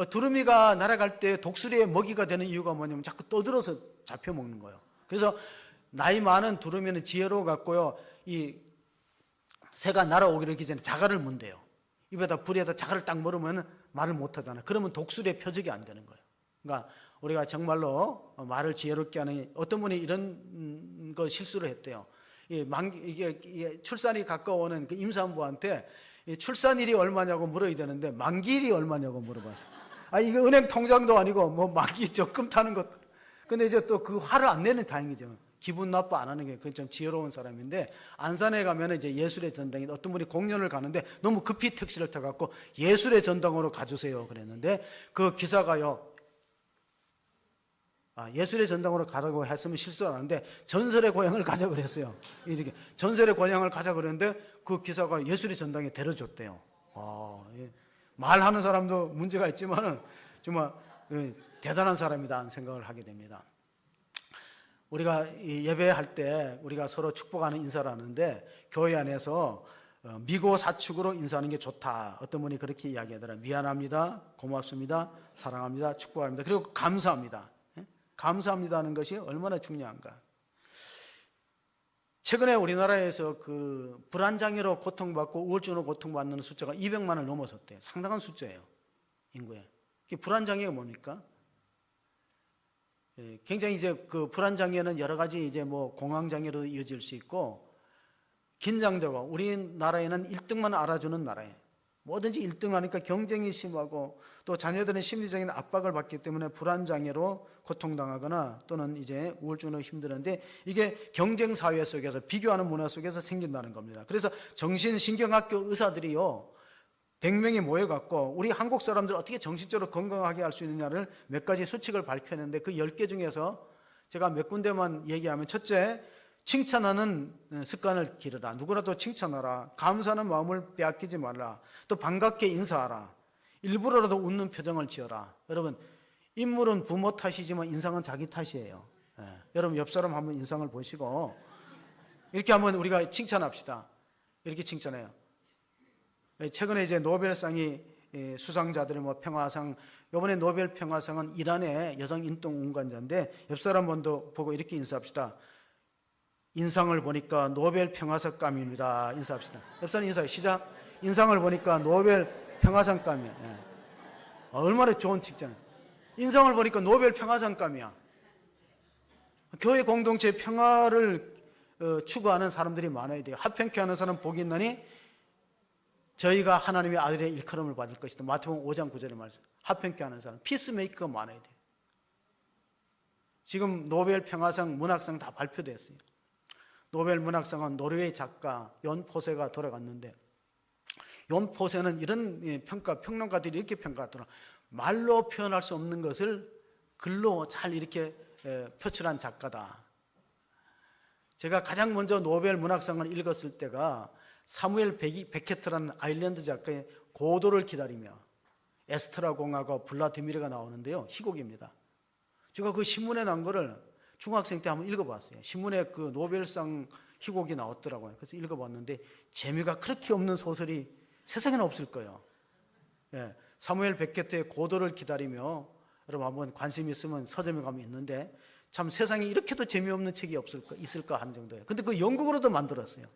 두루미가 날아갈 때 독수리의 먹이가 되는 이유가 뭐냐면 자꾸 떠들어서 잡혀 먹는 거예요. 그래서 나이 많은 두루미는 지혜로워 갖고요, 이 새가 날아오기 하기 전에 자갈을 문대요. 입에다 불에다 자갈을 딱 물으면 말을 못 하잖아요. 그러면 독수리의 표적이 안 되는 거예요. 그러니까 우리가 정말로 말을 지혜롭게 하는, 어떤 분이 이런 거 실수를 했대요. 이게 출산이 가까워오는 그 임산부한테 출산일이 얼마냐고 물어야 되는데 만기일이 얼마냐고 물어봤어요. 이게 은행 통장도 아니고 뭐 만기 적금 타는 것. 근데 이제 또 그 화를 안 내는, 다행이죠. 기분 나빠 안 하는 게 그건 좀 지혜로운 사람인데, 안산에 가면 이제 예술의 전당에 어떤 분이 공연을 가는데 너무 급히 택시를 타갖고 예술의 전당으로 가주세요 그랬는데, 그 기사가요, 예술의 전당으로 가라고 했으면 실수하는데 전설의 고향을 가자 그랬어요. 이렇게 전설의 고향을 가자 그랬는데 그 기사가 예술의 전당에 데려줬대요. 말하는 사람도 문제가 있지만은 정말 대단한 사람이다 하는 생각을 하게 됩니다. 우리가 예배할 때 우리가 서로 축복하는 인사를 하는데, 교회 안에서 미고 사축으로 인사하는 게 좋다. 어떤 분이 그렇게 이야기하더라고요. 미안합니다, 고맙습니다, 사랑합니다, 축복합니다, 그리고 감사합니다. 감사합니다 하는 것이 얼마나 중요한가. 최근에 우리나라에서 그 불안장애로 고통받고 우울증으로 고통받는 숫자가 200만을 넘어섰대요. 상당한 숫자예요, 인구에. 불안장애가 뭡니까? 굉장히 이제 그 불안장애는 여러 가지 이제 뭐 공황장애로 이어질 수 있고, 긴장되고, 우리나라에는 1등만 알아주는 나라예요. 뭐든지 1등 하니까 경쟁이 심하고, 또 자녀들은 심리적인 압박을 받기 때문에 불안장애로 고통당하거나 또는 이제 우울증으로 힘드는데, 이게 경쟁사회 속에서, 비교하는 문화 속에서 생긴다는 겁니다. 그래서 정신신경학교 의사들이요, 100명이 모여갖고 우리 한국 사람들 어떻게 정신적으로 건강하게 할 수 있느냐를 몇 가지 수칙을 밝혔는데, 그 10개 중에서 제가 몇 군데만 얘기하면, 첫째, 칭찬하는 습관을 기르라. 누구라도 칭찬하라. 감사하는 마음을 빼앗기지 말라. 또 반갑게 인사하라. 일부러라도 웃는 표정을 지어라. 여러분, 인물은 부모 탓이지만 인상은 자기 탓이에요. 여러분, 옆 사람 한번 인상을 보시고 이렇게 한번 우리가 칭찬합시다. 이렇게 칭찬해요. 최근에 이제 노벨상이 수상자들의 뭐 평화상, 이번에 노벨 평화상은 이란의 여성 인권운동가인데, 옆 사람 먼저 보고 이렇게 인사합시다. 인상을 보니까 노벨 평화상감입니다. 인사합시다. 옆 사람 인사해. 시작. 인상을 보니까 노벨 평화상감이야. 얼마나 좋은 칭찬. 인상을 보니까 노벨 평화상감이야. 교회 공동체 평화를 추구하는 사람들이 많아야 돼요. 합평케 하는 사람 복이 있나니 저희가 하나님의 아들의 일컬음을 받을 것이다. 마태복음 5장 9절의 말씀. 합평케 하는 사람, 피스메이커가 많아야 돼요. 지금 노벨 평화상, 문학상 다 발표됐어요. 노벨 문학상은 노르웨이 작가 연 포세가 돌아갔는데, 연 포세는 이런 평론가들이 이렇게 평가하더라. 말로 표현할 수 없는 것을 글로 잘 이렇게 표출한 작가다. 제가 가장 먼저 노벨 문학상을 읽었을 때가 사무엘 베케트라는 아일랜드 작가의 고도를 기다리며, 에스트라 공화가 블라디미르가 나오는데요, 희곡입니다. 제가 그 신문에 난 거를 중학생 때 한번 읽어봤어요. 신문에 그 노벨상 희곡이 나왔더라고요. 그래서 읽어봤는데 재미가 그렇게 없는 소설이 세상에는 없을 거예요. 사무엘 베케트의 고도를 기다리며, 여러분 한번 관심 있으면 서점에 가면 있는데, 참 세상에 이렇게도 재미없는 책이 있을까 하는 정도예요. 근데 그 영국어로도 만들었어요.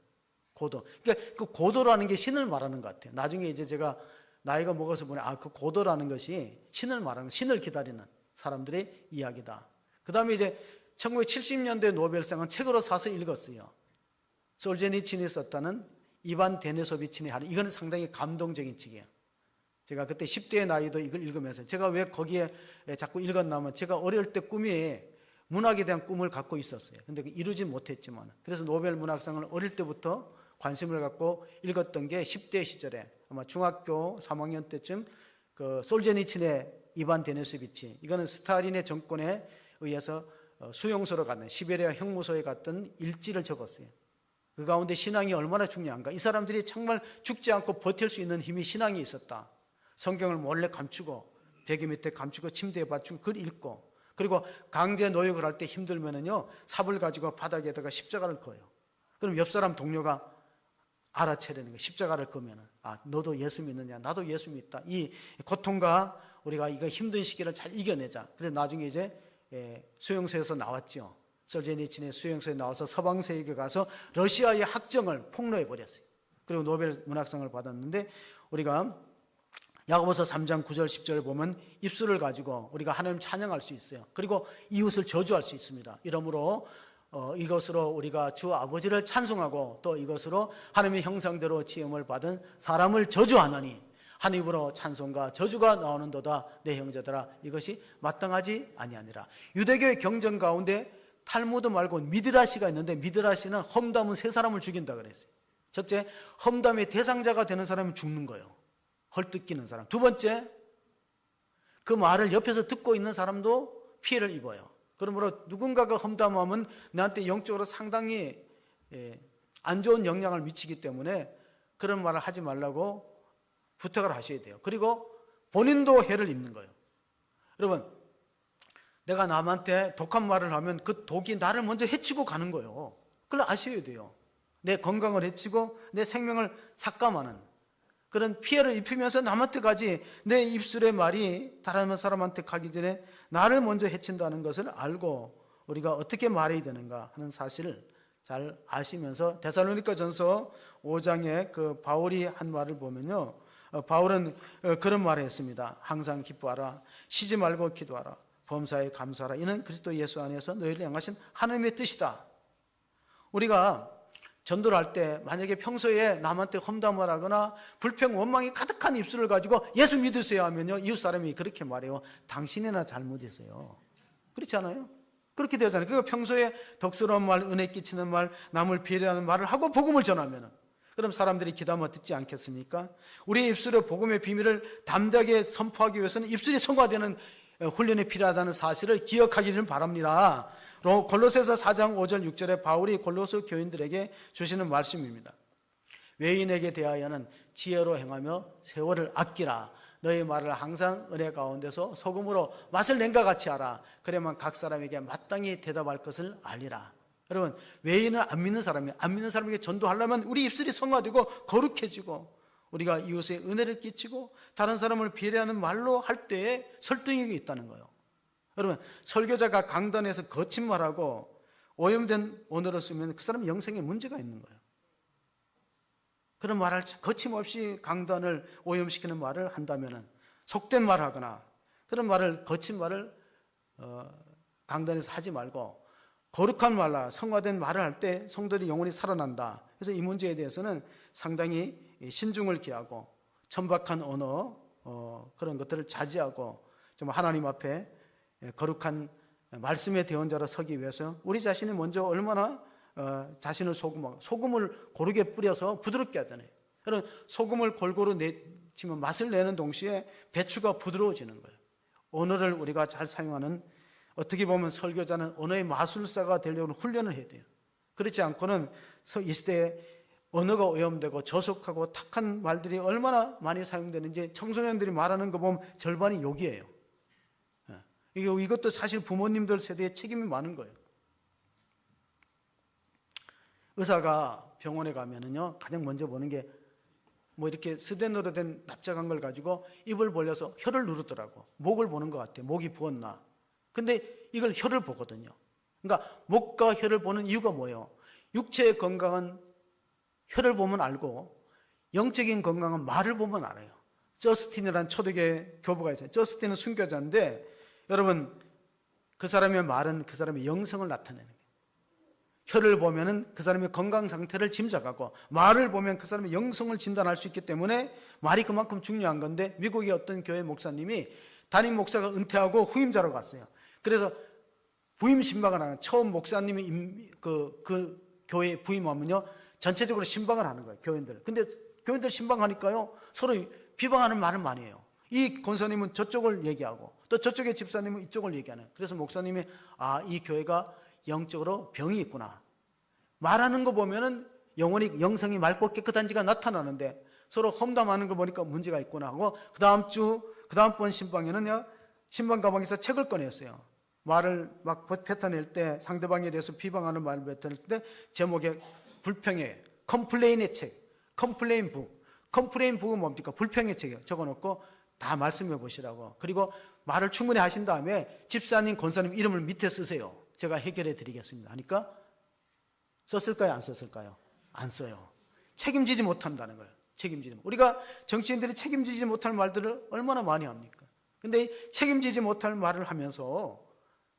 고도. 그러니까 그 고도라는 게 신을 말하는 것 같아요. 나중에 이제 제가 나이가 먹어서 보니, 그 고도라는 것이 신을 말하는, 신을 기다리는 사람들의 이야기다. 그 다음에 이제 1970년대 노벨상은 책으로 사서 읽었어요. 솔제니친이 썼다는 이반 데니소비친이 하는, 이거는 상당히 감동적인 책이에요. 제가 그때 10대의 나이도 이걸 읽으면서 제가 왜 거기에 자꾸 읽었냐면 제가 어릴 때 꿈이 문학에 대한 꿈을 갖고 있었어요. 근데 이루지 못했지만 그래서 노벨 문학상을 어릴 때부터 관심을 갖고 읽었던 게 10대 시절에 아마 중학교 3학년 때쯤 그 솔제니친의 이반 데니소비치, 이거는 스탈린의 정권에 의해서 수용소로 갔는 시베리아 형무소에 갔던 일지를 적었어요. 그 가운데 신앙이 얼마나 중요한가. 이 사람들이 정말 죽지 않고 버틸 수 있는 힘이 신앙이 있었다. 성경을 몰래 감추고 베개 밑에 감추고 침대에 받치고 글 읽고, 그리고 강제 노역을 할 때 힘들면은요 삽을 가지고 바닥에다가 십자가를 그어요. 그럼 옆 사람 동료가 알아채려는 거예요. 십자가를 그으면은 너도 예수 믿느냐, 나도 예수 믿다. 이 고통과 우리가 이거 힘든 시기를 잘 이겨내자. 그래서 나중에 이제 수용소에서 나왔죠. 솔제니친의 수용소에 나와서 서방 세계에 가서 러시아의 학정을 폭로해 버렸어요. 그리고 노벨 문학상을 받았는데, 우리가 야고보서 3장 9절 10절을 보면 입술을 가지고 우리가 하나님 찬양할 수 있어요. 그리고 이웃을 저주할 수 있습니다. 이러므로 이것으로 우리가 주 아버지를 찬송하고 또 이것으로 하나님의 형상대로 지음을 받은 사람을 저주하느니 한 입으로 찬송과 저주가 나오는도다. 내 형제들아, 이것이 마땅하지 아니하니라. 유대교의 경전 가운데 탈무드 말고 미드라시가 있는데, 미드라시는 험담은 세 사람을 죽인다 그랬어요. 첫째, 험담의 대상자가 되는 사람이 죽는 거예요. 헐뜯기는 사람. 두 번째, 그 말을 옆에서 듣고 있는 사람도 피해를 입어요. 그러므로 누군가가 험담하면 나한테 영적으로 상당히 안 좋은 영향을 미치기 때문에 그런 말을 하지 말라고 부탁을 하셔야 돼요. 그리고 본인도 해를 입는 거예요. 여러분, 내가 남한테 독한 말을 하면 그 독이 나를 먼저 해치고 가는 거예요. 그걸 아셔야 돼요. 내 건강을 해치고 내 생명을 삭감하는 그런 피해를 입히면서 남한테 가지, 내 입술의 말이 다른 사람한테 가기 전에 나를 먼저 해친다는 것을 알고 우리가 어떻게 말해야 되는가 하는 사실을 잘 아시면서 데살로니가전서 5장에 그 바울이 한 말을 보면요, 바울은 그런 말을 했습니다. 항상 기뻐하라, 쉬지 말고 기도하라, 범사에 감사하라. 이는 그리스도 예수 안에서 너희를 향하신 하나님의 뜻이다. 우리가 전도를 할 때 만약에 평소에 남한테 험담을 하거나 불평 원망이 가득한 입술을 가지고 예수 믿으세요 하면요, 이웃 사람이 그렇게 말해요. 당신이나 잘못이세요. 그렇지 않아요? 그렇게 되잖아요. 그러니까 평소에 덕스러운 말, 은혜 끼치는 말, 남을 배려하는 말을 하고 복음을 전하면 그럼 사람들이 귀담아 듣지 않겠습니까? 우리의 입술의 복음의 비밀을 담대하게 선포하기 위해서는 입술이 성화되는 훈련이 필요하다는 사실을 기억하기를 바랍니다. 골로새서 4장 5절 6절에 바울이 골로새 교인들에게 주시는 말씀입니다. 외인에게 대하여는 지혜로 행하며 세월을 아끼라. 너의 말을 항상 은혜 가운데서 소금으로 맛을 낸과 같이 하라. 그래야만 각 사람에게 마땅히 대답할 것을 알리라. 여러분, 외인을 안 믿는 사람에게 전도하려면 우리 입술이 성화되고 거룩해지고 우리가 이웃의 은혜를 끼치고 다른 사람을 배려하는 말로 할 때에 설득력이 있다는 거예요. 여러분, 설교자가 강단에서 거친 말하고 오염된 언어를 쓰면 그 사람 영성에 문제가 있는 거예요. 그런 말을 거침없이 강단을 오염시키는 말을 한다면, 속된 말 하거나 그런 말을, 거친 말을 강단에서 하지 말고 거룩한 말라 성화된 말을 할 때 성도들이 영혼이 살아난다. 그래서 이 문제에 대해서는 상당히 신중을 기하고 천박한 언어 그런 것들을 자제하고 좀 하나님 앞에 거룩한 말씀의 대언자로 서기 위해서 우리 자신이 먼저 얼마나 자신을 소금을 고르게 뿌려서 부드럽게 하잖아요. 그런 소금을 골고루 내치면 맛을 내는 동시에 배추가 부드러워지는 거예요. 언어를 우리가 잘 사용하는, 어떻게 보면 설교자는 언어의 마술사가 되려는 훈련을 해야 돼요. 그렇지 않고는 이 시대에 언어가 오염되고 저속하고 탁한 말들이 얼마나 많이 사용되는지 청소년들이 말하는 거 보면 절반이 욕이에요. 이것도 사실 부모님들 세대에 책임이 많은 거예요. 의사가 병원에 가면은요, 가장 먼저 보는 게 뭐 이렇게 스텐으로 된 납작한 걸 가지고 입을 벌려서 혀를 누르더라고. 목을 보는 것 같아. 목이 부었나. 근데 이걸 혀를 보거든요. 그러니까 목과 혀를 보는 이유가 뭐예요? 육체의 건강은 혀를 보면 알고 영적인 건강은 말을 보면 알아요. 저스틴이라는 초대교회 교부가 있어요. 저스틴은 순교자인데, 여러분, 그 사람의 말은 그 사람의 영성을 나타내는 거예요. 혀를 보면은 그 사람의 건강 상태를 짐작하고 말을 보면 그 사람의 영성을 진단할 수 있기 때문에 말이 그만큼 중요한 건데, 미국의 어떤 교회 목사님이 담임 목사가 은퇴하고 후임자로 갔어요. 그래서 부임 신방을 하는, 처음 목사님이 그 교회에 부임하면요 전체적으로 신방을 하는 거예요, 교인들. 근데 교인들 신방하니까요 서로 비방하는 말을 많이 해요. 이 권사님은 저쪽을 얘기하고 또 저쪽의 집사님은 이쪽을 얘기하는. 그래서 목사님이 이 교회가 영적으로 병이 있구나. 말하는 거 보면은 영성이 맑고 깨끗한지가 나타나는데 서로 험담하는 거 보니까 문제가 있구나 하고, 그 다음번 신방에는요 신방 가방에서 책을 꺼냈어요. 말을 막 뱉어낼 때, 상대방에 대해서 비방하는 말을 뱉어낼 때 제목에 불평의 컴플레인의 책, 컴플레인 북은 뭡니까? 불평의 책이에요. 적어놓고 다 말씀해 보시라고. 그리고 말을 충분히 하신 다음에 집사님, 권사님 이름을 밑에 쓰세요. 제가 해결해 드리겠습니다 하니까 썼을까요? 안 썼을까요? 안 써요. 책임지지 못한다는 거예요. 우리가 정치인들이 책임지지 못할 말들을 얼마나 많이 합니까? 근데 책임지지 못할 말을 하면서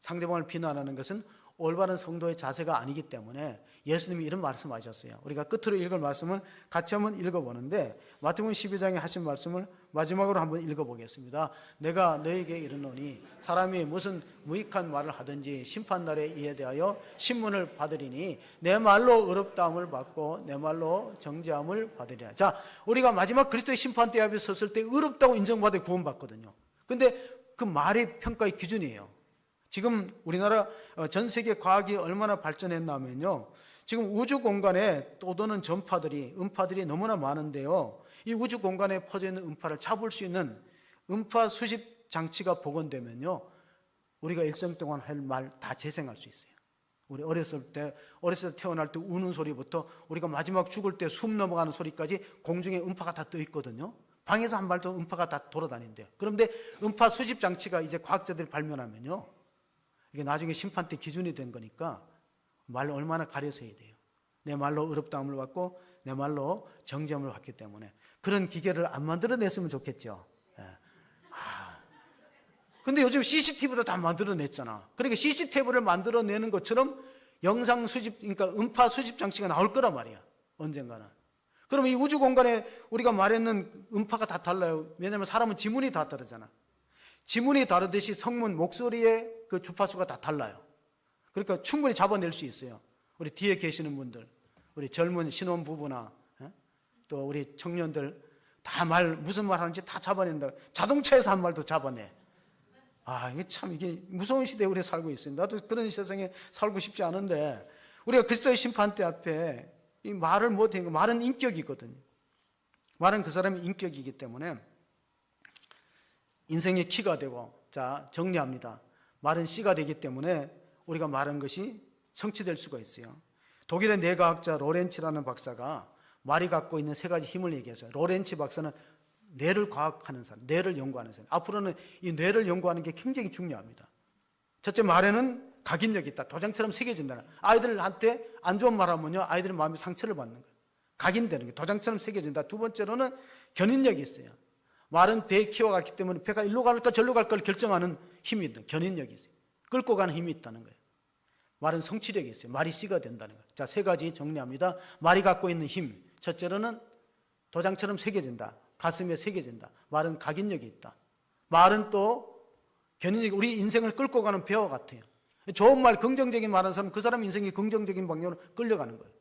상대방을 비난하는 것은 올바른 성도의 자세가 아니기 때문에 예수님이 이런 말씀하셨어요. 우리가 끝으로 읽을 말씀을 같이 한번 읽어보는데, 마태복음 12장에 하신 말씀을 마지막으로 한번 읽어보겠습니다. 내가 너에게 이르노니 사람이 무슨 무익한 말을 하든지 심판날에 이에 대하여 신문을 받으리니 내 말로 의롭다함을 받고 내 말로 정죄함을 받으리라. 자, 우리가 마지막 그리스도의 심판대 앞에 섰을 때 의롭다고 인정받아 구원받거든요. 근데 그 말이 평가의 기준이에요. 지금 우리나라 전 세계 과학이 얼마나 발전했냐면요, 지금 우주 공간에 떠도는 전파들이, 음파들이 너무나 많은데요, 이 우주 공간에 퍼져 있는 음파를 잡을 수 있는 음파 수집 장치가 복원되면요 우리가 일생 동안 할 말 다 재생할 수 있어요. 우리 어렸을 때 태어날 때 우는 소리부터 우리가 마지막 죽을 때 숨 넘어가는 소리까지 공중에 음파가 다 떠 있거든요. 방에서 한 발도 음파가 다 돌아다닌대요. 그런데 음파 수집 장치가 이제 과학자들이 발명하면요, 이게 나중에 심판 때 기준이 된 거니까 말로 얼마나 가려서 해야 돼요. 내 말로 의롭다함을 받고 내 말로 정죄함을 받기 때문에 그런 기계를 안 만들어냈으면 좋겠죠. 근데 요즘 CCTV도 다 만들어냈잖아. 그러니까 CCTV를 만들어내는 것처럼 영상 수집, 그러니까 음파 수집 장치가 나올 거란 말이야, 언젠가는. 그러면 이 우주 공간에 우리가 말했는 음파가 다 달라요. 왜냐하면 사람은 지문이 다 다르잖아. 지문이 다르듯이 성문, 목소리의 그 주파수가 다 달라요. 그러니까 충분히 잡아낼 수 있어요. 우리 뒤에 계시는 분들, 우리 젊은 신혼부부나 또 우리 청년들 다 무슨 말 하는지 다 잡아낸다. 자동차에서 한 말도 잡아내. 이게 무서운 시대에 우리가 살고 있습니다. 나도 그런 세상에 살고 싶지 않은데, 우리가 그리스도의 심판대 앞에 이 말을 못하는 거, 말은 인격이거든요. 말은 그 사람의 인격이기 때문에 인생의 키가 되고, 자, 정리합니다. 말은 씨가 되기 때문에 우리가 말한 것이 성취될 수가 있어요. 독일의 뇌과학자 로렌츠라는 박사가 말이 갖고 있는 세 가지 힘을 얘기했어요. 로렌츠 박사는 뇌를 과학하는 사람, 뇌를 연구하는 사람. 앞으로는 이 뇌를 연구하는 게 굉장히 중요합니다. 첫째, 말에는 각인력이 있다. 도장처럼 새겨진다는. 아이들한테 안 좋은 말 하면요, 아이들의 마음에 상처를 받는 거예요. 각인되는 게 도장처럼 새겨진다. 두 번째로는 견인력이 있어요. 말은 배 키워갔기 때문에 배가 일로 갈까 절로 갈까를 결정하는 힘이 있다. 견인력이 있어요. 끌고 가는 힘이 있다는 거예요. 말은 성취력이 있어요. 말이 씨가 된다는 거예요. 자, 세 가지 정리합니다. 말이 갖고 있는 힘. 첫째로는 도장처럼 새겨진다. 가슴에 새겨진다. 말은 각인력이 있다. 말은 또 견인력이, 우리 인생을 끌고 가는 배와 같아요. 좋은 말, 긍정적인 말 하는 사람은 그 사람 인생이 긍정적인 방향으로 끌려가는 거예요.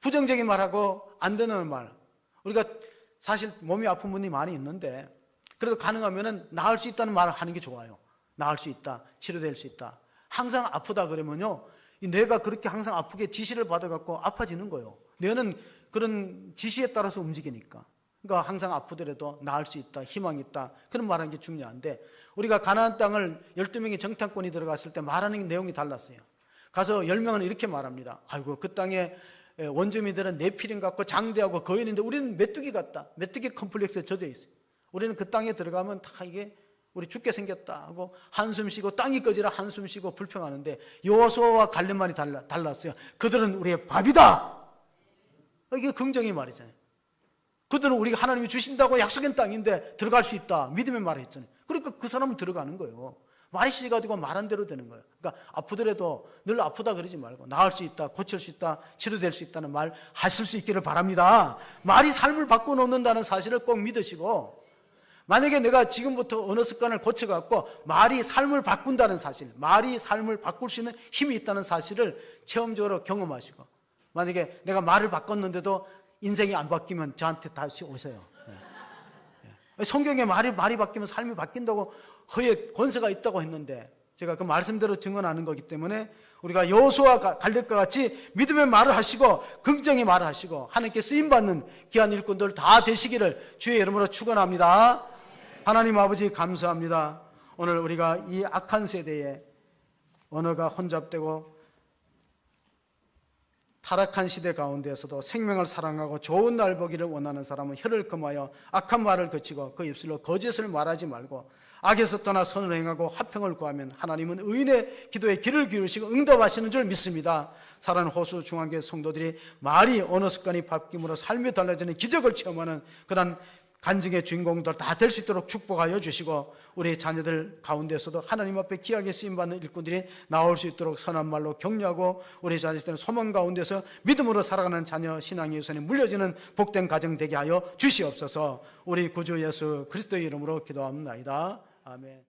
부정적인 말하고 안 되는 말, 우리가 사실 몸이 아픈 분이 많이 있는데 그래도 가능하면 나을 수 있다는 말을 하는 게 좋아요. 나을 수 있다, 치료될 수 있다. 항상 아프다 그러면요, 이 뇌가 그렇게 항상 아프게 지시를 받아갖고 아파지는 거예요. 뇌는 그런 지시에 따라서 움직이니까. 그러니까 항상 아프더라도 나을 수 있다, 희망이 있다, 그런 말하는 게 중요한데, 우리가 가나안 땅을 12명이 정탐꾼이 들어갔을 때 말하는 내용이 달랐어요. 가서 10명은 이렇게 말합니다. 아이고, 그 땅에 원주민들은 네피림 같고 장대하고 거인인데 우리는 메뚜기 같다. 메뚜기 컴플렉스에 젖어 있어요. 우리는 그 땅에 들어가면 다 이게 우리 죽게 생겼다 하고 한숨 쉬고, 땅이 꺼지라 한숨 쉬고 불평하는데, 여호수아와 갈렙만이 달랐어요. 그들은 우리의 밥이다. 이게 긍정의 말이잖아요. 그들은 우리가 하나님이 주신다고 약속한 땅인데 들어갈 수 있다, 믿음의 말을 했잖아요. 그러니까 그 사람은 들어가는 거예요. 말이 씨가 되고 말한 대로 되는 거예요. 그러니까 아프더라도 늘 아프다 그러지 말고 나을 수 있다, 고칠 수 있다, 치료될 수 있다는 말 하실 수 있기를 바랍니다. 말이 삶을 바꿔놓는다는 사실을 꼭 믿으시고, 만약에 내가 지금부터 언어 습관을 고쳐갖고 말이 삶을 바꾼다는 사실, 말이 삶을 바꿀 수 있는 힘이 있다는 사실을 체험적으로 경험하시고, 만약에 내가 말을 바꿨는데도 인생이 안 바뀌면 저한테 다시 오세요. 성경에 말이 바뀌면 삶이 바뀐다고 허에 권세가 있다고 했는데, 제가 그 말씀대로 증언하는 거기 때문에 우리가 여호수아와 갈렙과 같이 믿음의 말을 하시고 긍정의 말을 하시고 하나님께 쓰임받는 귀한 일꾼들 다 되시기를 주의 이름으로 축원합니다. 하나님 아버지 감사합니다. 오늘 우리가 이 악한 세대에 언어가 혼잡되고 타락한 시대 가운데에서도 생명을 사랑하고 좋은 날 보기를 원하는 사람은 혀를 금하여 악한 말을 그치고 그 입술로 거짓을 말하지 말고 악에서 떠나 선을 행하고 화평을 구하면 하나님은 의인의 기도에 귀를 기울이시고 응답하시는 줄 믿습니다. 사랑하는 호수 중앙교회 성도들이 말이 언어 습관이 바뀜으로 삶이 달라지는 기적을 체험하는 그런 간증의 주인공들 다 될 수 있도록 축복하여 주시고, 우리 자녀들 가운데서도 하나님 앞에 귀하게 쓰임받는 일꾼들이 나올 수 있도록 선한 말로 격려하고, 우리 자녀들은 소망 가운데서 믿음으로 살아가는 자녀 신앙의 유산이 물려지는 복된 가정 되게 하여 주시옵소서. 우리 구주 예수 그리스도의 이름으로 기도합니다. 아멘.